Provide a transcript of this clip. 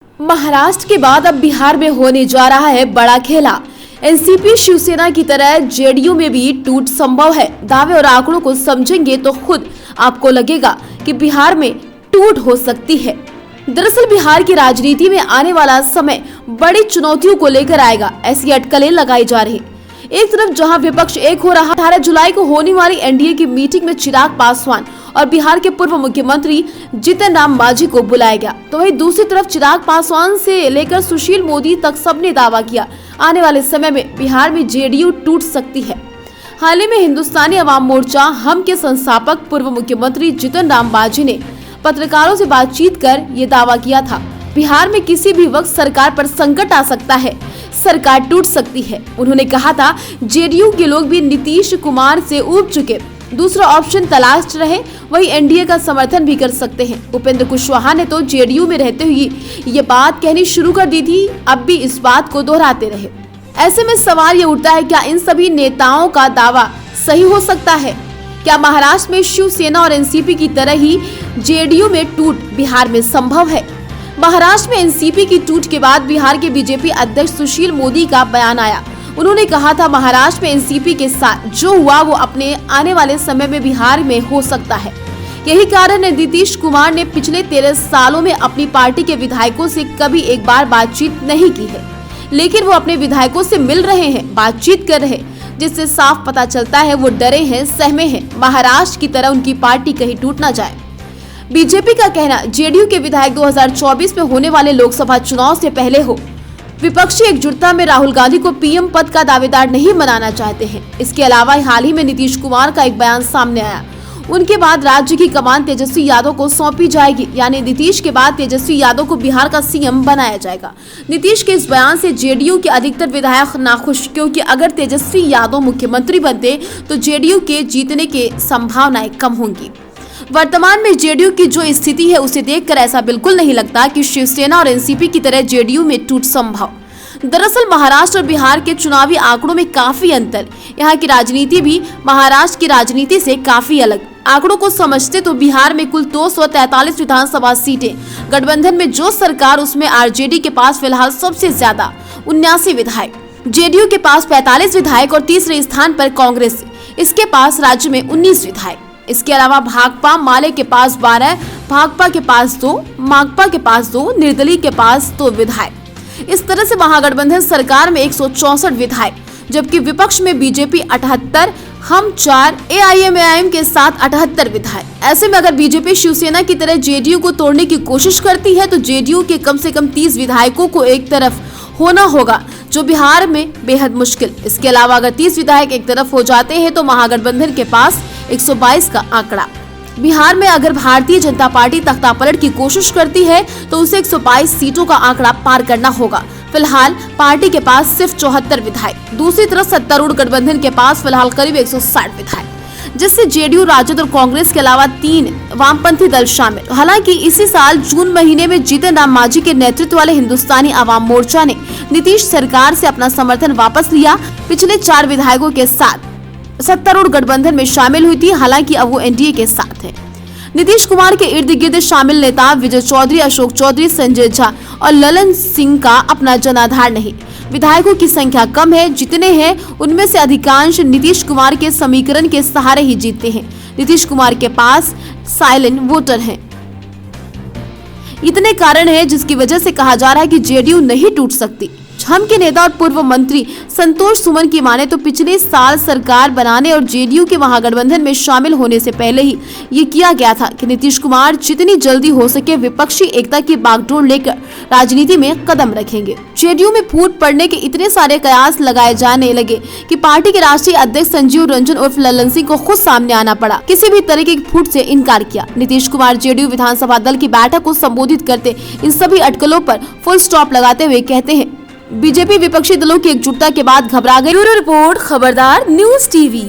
महाराष्ट्र के बाद अब बिहार में होने जा रहा है बड़ा खेला। एनसीपी शिवसेना की तरह जेडीयू में भी टूट संभव है। दावे और आंकड़ों को समझेंगे तो खुद आपको लगेगा कि बिहार में टूट हो सकती है। दरअसल बिहार की राजनीति में आने वाला समय बड़ी चुनौतियों को लेकर आएगा, ऐसी अटकलें लगाई जा रही। एक तरफ जहां विपक्ष एक हो रहा, 18 जुलाई को होने वाली एनडीए की मीटिंग में चिराग पासवान और बिहार के पूर्व मुख्यमंत्री जीतन राम मांझी को बुलाया गया, तो वहीं दूसरी तरफ चिराग पासवान से लेकर सुशील मोदी तक सबने दावा किया आने वाले समय में बिहार में जेडीयू टूट सकती है। हाल ही में हिंदुस्तानी अवाम मोर्चा हम के संस्थापक पूर्व मुख्यमंत्री जीतन राम मांझी ने पत्रकारों से बातचीत कर ये दावा किया था, बिहार में किसी भी वक्त सरकार पर संकट आ सकता है, सरकार टूट सकती है। उन्होंने कहा था जेडीयू के लोग भी नीतीश कुमार से ऊब चुके, दूसरा ऑप्शन तलाश रहे, वही एनडीए का समर्थन भी कर सकते हैं। उपेंद्र कुशवाहा ने तो जेडीयू में रहते हुए ये बात कहनी शुरू कर दी थी, अब भी इस बात को दोहराते रहे। ऐसे में सवाल ये उठता है, क्या इन सभी नेताओं का दावा सही हो सकता है? क्या महाराष्ट्र में शिवसेना और एनसीपी की तरह ही जेडीयू में टूट बिहार में संभव है? महाराष्ट्र में एनसीपी की टूट के बाद बिहार के बीजेपी अध्यक्ष सुशील मोदी का बयान आया। उन्होंने कहा था महाराष्ट्र में एनसीपी के साथ जो हुआ वो अपने आने वाले समय में बिहार में हो सकता है। यही कारण है नीतीश कुमार ने पिछले 13 सालों में अपनी पार्टी के विधायकों से कभी एक बार बातचीत नहीं की है, लेकिन वो अपने विधायकों से मिल रहे हैं, बातचीत कर रहे हैं, जिससे साफ पता चलता है वो डरे हैं, सहमे हैं, महाराष्ट्र की तरह उनकी पार्टी कहीं टूट ना जाए। बीजेपी का कहना जेडीयू के विधायक 2024 में होने वाले लोकसभा चुनाव से पहले हो। विपक्षी एकजुटता में राहुल गांधी को पीएम पद का दावेदार नहीं बनाना चाहते हैं। इसके अलावा हाल ही में नीतीश कुमार का एक बयान सामने आया, उनके बाद राज्य की कमान तेजस्वी यादव को सौंपी जाएगी, यानी नीतीश के बाद तेजस्वी यादव को बिहार का सीएम बनाया जाएगा। नीतीश के इस बयान से जेडीयू के अधिकतर विधायक नाखुश, क्योंकि अगर तेजस्वी यादव मुख्यमंत्री बनते तो जेडीयू के जीतने की संभावनाएं कम होंगी। वर्तमान में जेडीयू की जो स्थिति है उसे देखकर ऐसा बिल्कुल नहीं लगता कि शिवसेना और एनसीपी की तरह जेडीयू में टूट संभव। दरअसल महाराष्ट्र और बिहार के चुनावी आंकड़ों में काफी अंतर, यहाँ की राजनीति भी महाराष्ट्र की राजनीति से काफी अलग। आंकड़ों को समझते तो बिहार में कुल 243 विधानसभा सीटें, गठबंधन में जो सरकार उसमें आरजेडी के पास फिलहाल सबसे ज्यादा 79 विधायक, जेडीयू के पास 45 विधायक और तीसरे स्थान पर कांग्रेस, इसके पास राज्य में 19 विधायक। इसके अलावा भाकपा माले के पास 12, भाकपा के पास 2, माकपा के पास 2, निर्दलीय के पास 2 विधायक। इस तरह से महागठबंधन सरकार में 164 विधायक, जबकि विपक्ष में बीजेपी 78, हम 4, एआईएमआईएम के साथ 78 विधायक। ऐसे में अगर बीजेपी शिवसेना की तरह जेडीयू को तोड़ने की कोशिश करती है तो जेडीयू के कम से कम 30 विधायकों को एक तरफ होना होगा, जो बिहार में बेहद मुश्किल। इसके अलावा अगर 30 विधायक एक तरफ हो जाते हैं तो महागठबंधन के पास 122 का आंकड़ा। बिहार में अगर भारतीय जनता पार्टी तख्तापलट की कोशिश करती है तो उसे 122 सीटों का आंकड़ा पार करना होगा। फिलहाल पार्टी के पास सिर्फ 74 विधायक। दूसरी तरफ सत्तारूढ़ गठबंधन के पास फिलहाल करीब 160 विधायक, जिससे जेडीयू, राजद और कांग्रेस के अलावा 3 वामपंथी दल शामिल। हालांकि इसी साल जून महीने में जीतन राम मांझी के नेतृत्व वाले हिंदुस्तानी अवाम मोर्चा ने नीतीश सरकार से अपना समर्थन वापस लिया, पिछले 4 विधायकों के साथ सत्तारूढ़ गठबंधन में शामिल हुई थी। हालांकि अब वो एनडीए के साथ है। नीतीश कुमार के इर्द गिर्द शामिल नेता विजय चौधरी, अशोक चौधरी, संजय झा और ललन सिंह का अपना जनाधार नहीं। विधायकों की संख्या कम है, जितने हैं उनमें से अधिकांश नीतीश कुमार के समीकरण के सहारे ही जीतते हैं। नीतीश कुमार के पास साइलेंट वोटर हैं। इतने कारण हैं जिसकी वजह से कहा जा रहा है कि जेडीयू नहीं टूट सकती। हम के नेता और पूर्व मंत्री संतोष सुमन की माने तो पिछले साल सरकार बनाने और जेडीयू के महागठबंधन में शामिल होने से पहले ही ये किया गया था कि नीतीश कुमार जितनी जल्दी हो सके विपक्षी एकता की बागडोर लेकर राजनीति में कदम रखेंगे। जेडीयू में फूट पड़ने के इतने सारे कयास लगाए जाने लगे कि पार्टी के राष्ट्रीय अध्यक्ष संजीव रंजन उर्फ ललन सिंह को खुद सामने आना पड़ा, किसी भी तरह की फूट से इनकार किया। नीतीश कुमार जेडीयू विधानसभा दल की बैठक को संबोधित करते इन सभी अटकलों पर फुल स्टॉप लगाते हुए कहते हैं, बीजेपी विपक्षी दलों की एकजुटता के बाद घबरा गई। ब्यूरो रिपोर्ट, खबरदार न्यूज़ टीवी।